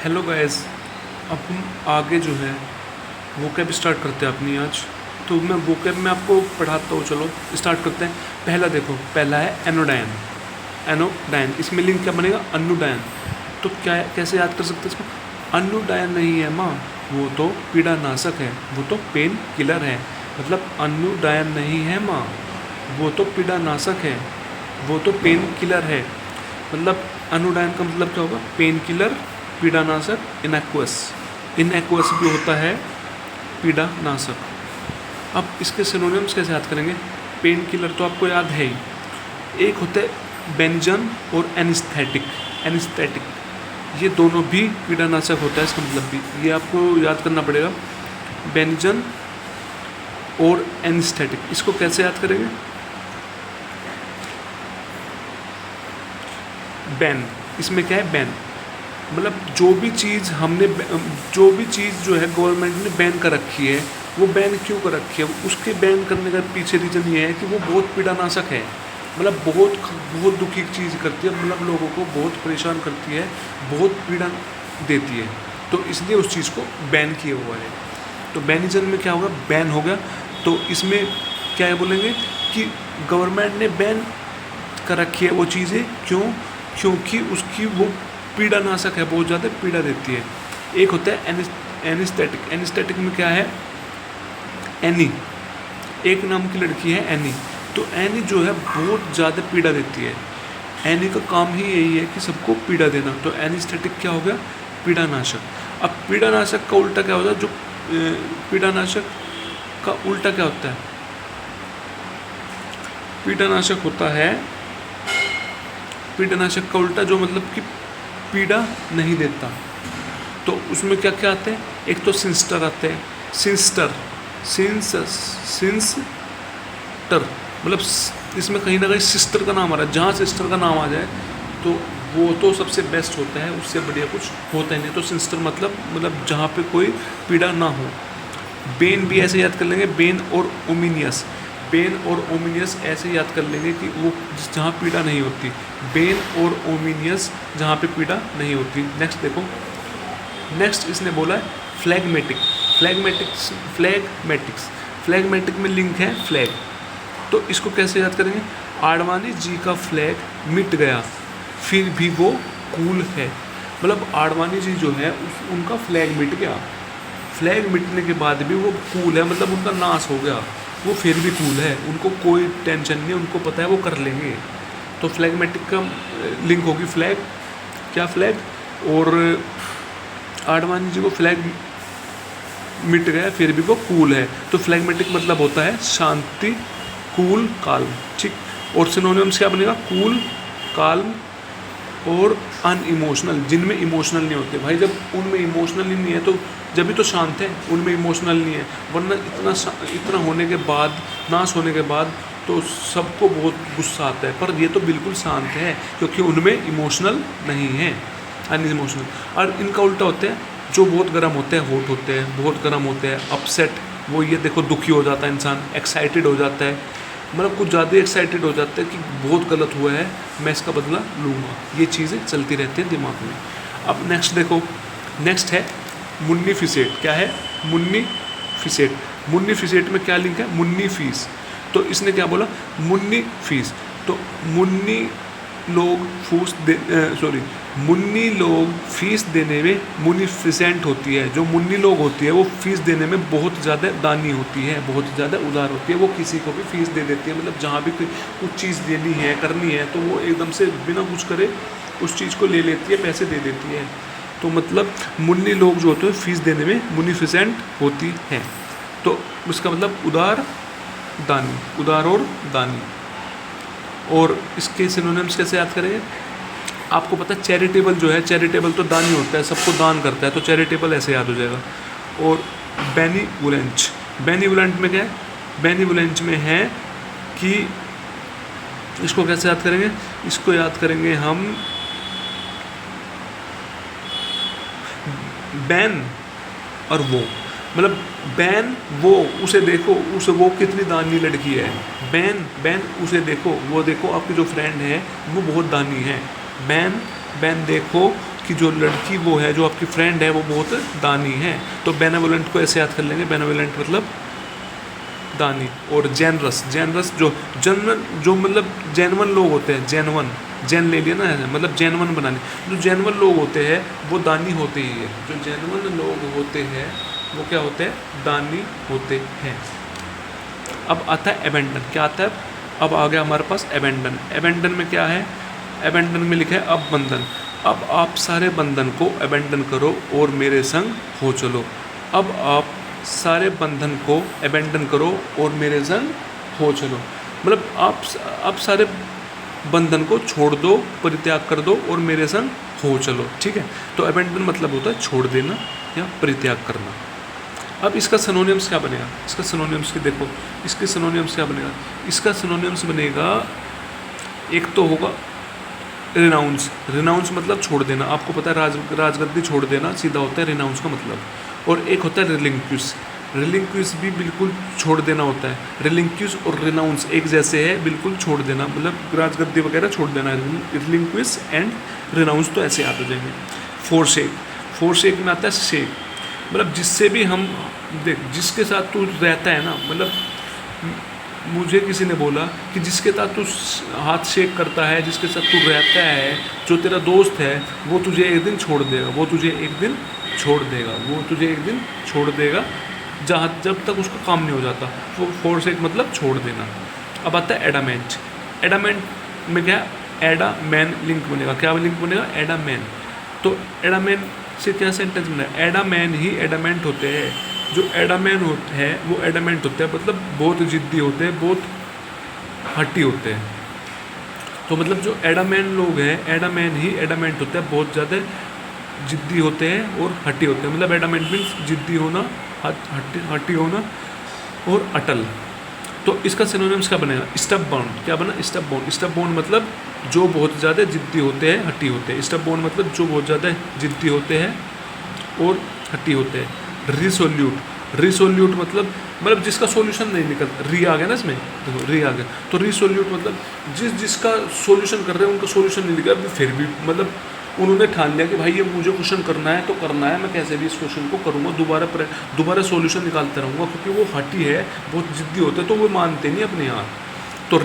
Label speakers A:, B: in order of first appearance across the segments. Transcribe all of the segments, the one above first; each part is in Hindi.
A: Hello guys. अब हम आगे जो है वोकैब स्टार्ट करते हैं अपनी आज। तो मैं वोकैब में आपको पढ़ाता हूँ। चलो स्टार्ट करते हैं। पहला देखो, पहला है एनोडायन। एनोडायन, इसमें लिंक क्या बनेगा? अनुडायन। तो क्या है, कैसे याद कर सकते हैं इसको? अनुडायन नहीं है माँ, वो तो पीड़ानाशक है, वो तो पेन किलर है। मतलब अनुडायन नहीं है माँ, वो तो पीड़ानाशक है, वो तो पेन किलर है। मतलब अनुडायन का मतलब क्या होगा? Pain killer, पीड़ानाशक। इनएक्वस, इनएक्वस भी होता है पीड़ानाशक। अब इसके सिनोनिम्स कैसे याद करेंगे? पेन किलर तो आपको याद है ही। एक होते हैं बेंजन और एनिस्थेटिक। एनिस्थेटिक ये दोनों भी पीड़ानाशक होता है, इसका मतलब भी ये आपको याद करना पड़ेगा। बेंजन और एनिस्थेटिक, इसको कैसे याद करेंगे? बैन, इसमें क्या है? बैन मतलब जो भी चीज़ जो है गवर्नमेंट ने बैन कर रखी है, वो बैन क्यों कर रखी है? उसके बैन करने का पीछे रीज़न ये है कि वो बहुत पीड़ानाशक है। मतलब बहुत दुखी चीज़ करती है, मतलब लोगों को बहुत परेशान करती है, बहुत पीड़ा देती है। तो इसलिए उस चीज़ को बैन किया हुआ है। तो बैनिजन में क्या होगा? बैन हो गया। तो इसमें क्या है बोलेंगे कि गवर्नमेंट ने बैन कर रखी है वो चीज़ें। क्यों? क्योंकि उसकी वो पीड़ानाशक है, बहुत ज़्यादा पीड़ा देती है। एक होता है एनिस्थेटिक। एनिस्थेटिक में क्या है? एनी, एक नाम की लड़की है एनी। तो एनी जो है बहुत ज़्यादा पीड़ा देती है। एनी का काम ही यही है कि सबको पीड़ा देना। तो एनिस्थेटिक क्या हो गया? पीड़ानाशक। अब पीड़ानाशक का उल्टा क्या होता है? जो पीड़ानाशक का उल्टा क्या होता है? पीड़ानाशक होता है, पीड़ानाशक का उल्टा जो मतलब कि पीड़ा नहीं देता। तो उसमें क्या क्या आते हैं? एक तो सिंस्टर आते हैं। सिंस्टर, सिंस्टर मतलब इसमें कहीं ना कहीं सिस्टर का नाम आ रहा है। जहाँ सिस्टर का नाम आ जाए तो वो तो सबसे बेस्ट होता है, उससे बढ़िया कुछ होता ही नहीं। तो सिस्टर मतलब जहाँ पे कोई पीड़ा ना हो। बेन भी ऐसे याद कर लेंगे, बेन और ओमिनियस। बेन और ओमिनियस ऐसे याद कर लेंगे कि वो जहाँ पीड़ा नहीं होती। बेन और ओमिनियस जहाँ पे पीड़ा नहीं होती। नेक्स्ट देखो, नेक्स्ट इसने बोला है फ्लैगमेटिक। फ्लैगमेटिक में लिंक है फ्लैग। तो इसको कैसे याद करेंगे? आडवाणी जी का फ्लैग मिट गया फिर भी वो कूल है। मतलब आडवाणी जी जो है उनका फ्लैग मिट गया, फ्लैग मिटने के बाद भी वो कूल है, मतलब उनका नाश हो गया, वो फिर भी कूल है, उनको कोई टेंशन नहीं, उनको पता है वो कर लेंगे। तो फ्लैगमेटिक का लिंक होगी फ्लैग। क्या फ्लैग? और आडवाणी जी को फ्लैग मिट गया फिर भी वो कूल है। तो फ्लैगमेटिक मतलब होता है शांति, कूल, काल्म। ठीक। और सिनोनिम्स क्या बनेगा? कूल, काल्म और अनइमोशनल, जिनमें इमोशनल नहीं होते। भाई जब उनमें इमोशनल ही नहीं है तो जब भी तो शांत है, उनमें इमोशनल नहीं है। वरना इतना होने के बाद, नाश होने के बाद तो सबको बहुत गुस्सा आता है। पर ये तो बिल्कुल शांत है क्योंकि उनमें इमोशनल नहीं है, अनइमोशनल। और इनका उल्टा होते हैं जो बहुत गर्म होते हैं, हॉट होते हैं, बहुत गर्म होते हैं, अपसेट। वो ये देखो दुखी हो जाता है इंसान, एक्साइटेड हो जाता है, मतलब कुछ ज़्यादा एक्साइटेड हो जाता है कि बहुत गलत हुआ है, मैं इसका बदला लूँगा। ये चीज़ें चलती रहती हैं दिमाग में। अब नेक्स्ट देखो, नेक्स्ट है मुन्नीफिसेट। क्या है? मुन्नीफिसेट। मुन्नीफिसेट में क्या लिंक है? मुन्नी फीस। तो इसने क्या बोला? मुन्नी फीस। तो मुन्नी लोग फीस देने में मुनिफिसेंट होती है। जो मुन्नी लोग होती है वो फीस देने में बहुत ज़्यादा दानी होती है, बहुत ज़्यादा उदार होती है। वो किसी को भी फीस दे देती है। मतलब जहाँ भी कुछ चीज़ देनी है, करनी है, तो वो एकदम से बिना कुछ करे उस चीज़ को ले लेती है, पैसे दे देती है। तो मतलब मुन्नी लोग जो होते हैं फीस देने में मुनिफिसेंट होती हैं। तो उसका मतलब उदार, दानी, उदार और दानी। और इसके सिनोनिम्स कैसे याद करेंगे? आपको पता है चैरिटेबल जो है, चैरिटेबल तो दानी होता है, सबको दान करता है, तो चैरिटेबल ऐसे याद हो जाएगा। और बेनीवोलेंट, बेनीवोलेंट में क्या है? बेनीवोलेंट में है कि इसको कैसे याद करेंगे? इसको याद करेंगे हम बैन और वो। मतलब बैन वो, उसे देखो, वो कितनी दानी लड़की है। बैन उसे देखो, वो देखो आपकी जो फ्रेंड है वो बहुत दानी है। बैन देखो आपकी जो लड़की वो है, जो आपकी फ्रेंड है, वो बहुत दानी है। तो बेनेवोलेंट को ऐसे याद कर लेंगे, बेनेवोलेंट मतलब दानी। और जेनरस, जेनरस जो मतलब जेनवन लोग होते हैं, जेन ले लिया ना, मतलब जेनवन बनाने, जो जेनवन लोग होते हैं वो दानी होते ही है। जो जेनवन लोग होते हैं वो क्या होते हैं, दानी होते हैं। अब आता है एबेंडन, क्या आता है, अब आ गया हमारे पास एबेंडन। एबेंडन में क्या है, एबेंडन में लिखा है अब बंधन। अब आप सारे बंधन को एबेंडन करो और मेरे संग हो चलो। अब आप सारे बंधन को एबेंडन करो और मेरे संग हो चलो, मतलब आप सारे बंधन को छोड़ दो, परित्याग कर दो और मेरे संग हो चलो, ठीक है। तो एबेंडन मतलब होता है छोड़ देना या परित्याग करना। अब इसका सिनोनिम्स क्या बनेगा, इसका सिनोनिम्स की देखो, इसके सिनोनिम्स क्या बनेगा, इसका सिनोनिम्स बनेगा, एक तो होगा रिनाउंस। रिनाउंस मतलब छोड़ देना, आपको पता है राजगद्दी छोड़ देना सीधा होता है रिनाउंस का मतलब। और एक होता है रिलिंक्विश। रिलिंक्विश भी बिल्कुल छोड़ देना होता है। रिलिंक्विश और रिनाउंस एक जैसे है, बिल्कुल छोड़ देना, मतलब राजगद्दी वगैरह छोड़ देना। रिलिंक्विश एंड रिनाउंस तो ऐसे याद हो जाएंगे। फोरसेक, फोरसेक में आता है शेक, मतलब जिससे भी हम देख, जिसके साथ तू रहता है ना, मतलब मुझे किसी ने बोला कि जिसके साथ तू हाथ शेक करता है, जिसके साथ तू रहता है, जो तेरा दोस्त है, वो तुझे एक दिन छोड़ देगा, वो तुझे एक दिन छोड़ देगा, वो तुझे एक दिन छोड़ देगा, जब तक उसका काम नहीं हो जाता। वो फोरसेक मतलब छोड़ देना। अब आता है एडामेंट। एडामेंट में क्या, एडा मैन लिंक बनेगा, क्या लिंक बनेगा, एडा मैन। तो एडामेन से क्या सेंटेंस बना है, एडा मैन ही एडामेंट होते हैं। जो एडामैन होते हैं वो एडामेंट होते हैं, मतलब बहुत जिद्दी होते हैं, बहुत हट्टी होते हैं। तो मतलब जो एडामैन लोग हैं, एडामैन ही एडामेंट होते हैं, बहुत ज़्यादा जिद्दी होते हैं और हट्टी होते हैं। मतलब एडामेंट मीन्स जिद्दी होना, हट्टी होना और अटल। तो इसका सिनोनिम्स क्या बनेगा, स्टब बाउंड। क्या बना, स्टब बाउंड। स्टब बाउंड मतलब जो बहुत ज़्यादा जिद्दी होते हैं, हट्टी होते हैं। स्टब बाउंड मतलब जो बहुत ज़्यादा जिद्दी होते हैं और हट्टी होते हैं। रिसोल्यूट, रिसोल्यूट मतलब जिसका सॉल्यूशन नहीं निकलता, री आ गया ना इसमें, देखो री आ गया। तो रिसोल्यूट मतलब जिसका सॉल्यूशन कर रहे हैं उनका सॉल्यूशन नहीं निकला, फिर भी मतलब उन्होंने ठान लिया कि भाई ये मुझे क्वेश्चन करना है तो करना है, मैं कैसे भी इस क्वेश्चन को करूँगा, दोबारा सॉल्यूशन निकालते रहूँगा, क्योंकि वो हट्टी है, बहुत जिद्दी होते हैं, तो वो मानते नहीं अपने यहाँ। तो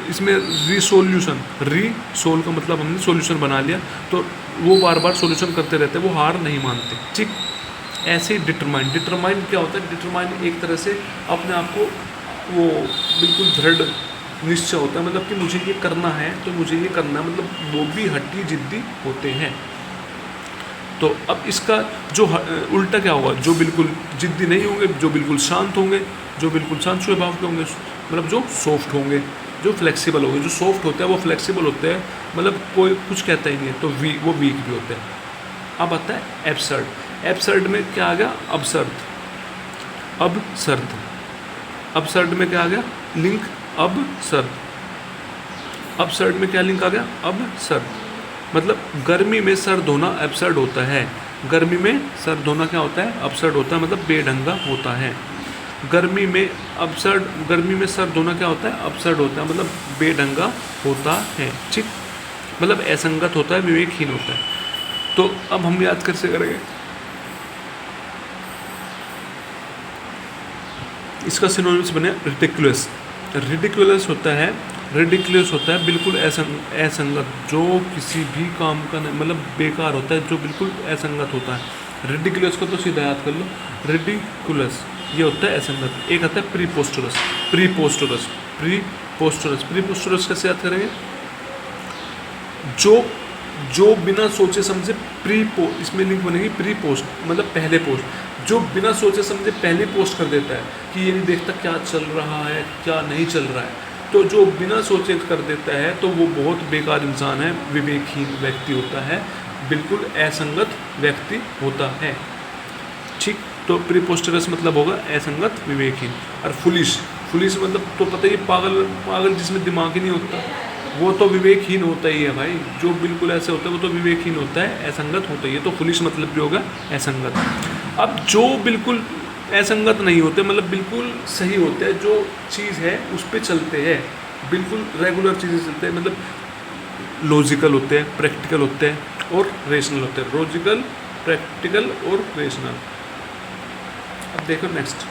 A: इसमें रिसोल्यूशन, रिसोल का मतलब हमने सॉल्यूशन बना लिया, तो वो बार बार सॉल्यूशन करते रहते हैं, वो हार नहीं मानते, ठीक। ऐसे ही डिटरमाइन। डिटरमाइन क्या होता है, डिटरमाइन एक तरह से अपने आप को वो बिल्कुल दृढ़ निश्चय होता है, मतलब कि मुझे ये करना है तो मुझे ये करना है, मतलब वो भी हट्टी जिद्दी होते हैं। तो अब इसका जो उल्टा क्या होगा, जो बिल्कुल जिद्दी नहीं होंगे, जो बिल्कुल शांत होंगे, जो बिल्कुल शांत स्वभाव के होंगे, मतलब जो सॉफ्ट होंगे, जो फ्लेक्सिबल होंगे। जो सॉफ्ट होते हैं वो फ्लेक्सिबल होते हैं, मतलब कोई कुछ कहता ही नहीं है, तो वो वीक भी होते हैं। अब आता है एब्सर्ड। एब्सर्ड में क्या आ गया, अबसर्द, अबसर्द। अबसर्ड में क्या आ गया, लिंक अबसर्द। अबसर्ड में क्या लिंक आ गया, अबसर्द। मतलब गर्मी में सर्द होना एब्सर्ड होता है। गर्मी में सर्द होना क्या होता है, अबसर्ड होता है, मतलब बेढंगा होता है। गर्मी में सर्द होना क्या होता है, अबसर्ड होता है, मतलब बेढंगा होता है, ठीक। मतलब असंगत होता है, विवेकहीन होता है। तो अब हम याद कैसे करेंगे, इसका सिनोनिम्स बने रिडिकुलस। रिडिकुलस होता है बिल्कुल असंगत, जो किसी भी काम का मतलब बेकार होता है, जो बिल्कुल असंगत होता है। रिडिकुलस को तो सीधा याद कर लो, रिडिकुलस ये होता है असंगत। एक आता है प्रीपोस्टरस। प्रीपोस्टरस कैसे याद करेंगे, जो बिना सोचे समझे इसमें लिंक बनेगी प्री पोस्ट, मतलब पहले पोस्ट। जो बिना सोचे समझे पहले पोस्ट कर देता है कि ये नहीं देखता क्या चल रहा है क्या नहीं चल रहा है, तो जो बिना सोचे कर देता है तो वो बहुत बेकार इंसान है, विवेकहीन व्यक्ति होता है, बिल्कुल असंगत व्यक्ति होता है, ठीक। तो प्रीपोस्टरस मतलब होगा असंगत, विवेकहीन। और फुलिश मतलब तो पता ही, पागल जिसमें दिमाग ही नहीं होता, वो तो विवेकहीन होता ही है भाई। जो बिल्कुल ऐसे होता है वो तो विवेकहीन होता है, असंगत होता ही है। तो फुलिश मतलब भी होगा असंगत। अब जो बिल्कुल असंगत नहीं होते, मतलब बिल्कुल सही होते हैं, जो चीज़ है उस पर चलते हैं, बिल्कुल रेगुलर चीज़ें चलते हैं, मतलब लॉजिकल होते हैं, प्रैक्टिकल होते हैं और रेशनल होते हैं। लॉजिकल, प्रैक्टिकल और रेशनल। अब देखो नेक्स्ट,